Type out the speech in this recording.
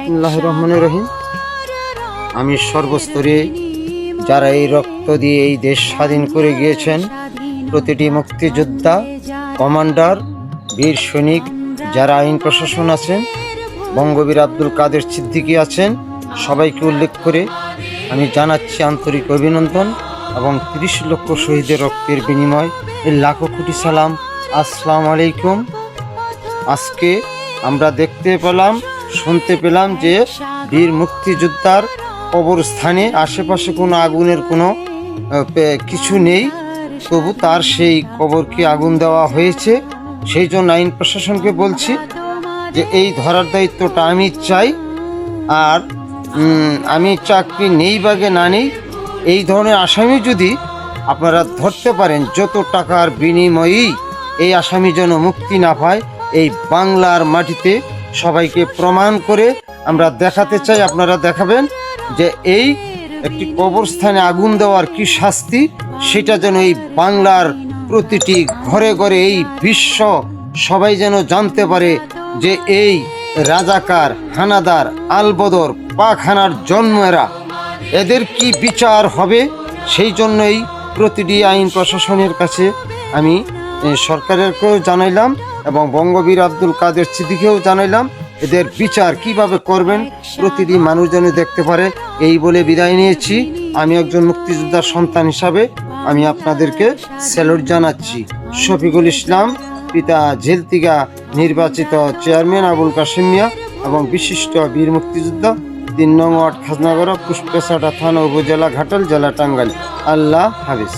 বিসমিল্লাহির রহমানির রহিম। আমি সর্বস্তরে যারা এই রক্ত দিয়ে এই দেশ স্বাধীন করে গিয়েছেন, প্রতিটি মুক্তিযোদ্ধা, কমান্ডার, বীর সৈনিক, যারা আইন প্রশাসন আছেন, বঙ্গবীর আব্দুল কাদের সিদ্দিকী আছেন, সবাইকে উল্লেখ করে আমি জানাচ্ছি আন্তরিক অভিনন্দন এবং ৩০ লক্ষ শহীদের রক্তের বিনিময় লাখো কোটি সালাম। আসসালামু আলাইকুম। আজকে আমরা দেখতে পেলাম, শুনতে পেলাম যে বীর মুক্তিযোদ্ধার কবরস্থানে আশেপাশে কোনো আগুনের কোনো কিছু নেই, তবু তার সেই কবরকে আগুন দেওয়া হয়েছে। সেই জন্য আইন প্রশাসনকে বলছি যে এই ধরার দায়িত্বটা আমি চাই। আর আমি চাকরি নেই বাগে না নেই, এই ধরনের আসামি যদি আপনারা ধরতে পারেন, যত টাকার বিনিময়েই এই আসামি যেন মুক্তি না পায়, এই বাংলার মাটিতে সবাইকে প্রমাণ করে আমরা দেখাতে চাই। আপনারা দেখাবেন যে এই একটি কবরস্থানে আগুন দেওয়ার কি শাস্তি, সেটা যেন এই বাংলার প্রতিটি ঘরে ঘরে, এই বিশ্ব সবাই যেন জানতে পারে যে এই রাজাকার, হানাদার, আলবদর, পাকহানার জন্ম এদের কি বিচার হবে। সেই জন্যই প্রতিটি আইন প্রশাসনের কাছে আমি সরকারেরকেও জানাইলাম এবং বঙ্গবীর আব্দুল কাদের সিদ্দিকীকেও জানাইলাম, এদের বিচার কিভাবে করবেন প্রতিটি মানুষ যেন দেখতে পারে। এই বলে বিদায় নিয়েছি। আমি একজন মুক্তিযোদ্ধার সন্তান হিসাবে আমি আপনাদেরকে স্যালুট জানাচ্ছি। শফিকুল ইসলাম, পিতা ঝেলতিগা নির্বাচিত চেয়ারম্যান আবুল কাশেম মিয়া এবং বিশিষ্ট বীর মুক্তিযোদ্ধা, ৩ নং ওয়ার্ড, খাজনাগড়া, পুষ্পেছাটা থানা, উপজেলা ঘাটাল, জেলা টাঙ্গাইল। আল্লাহ হাফেজ।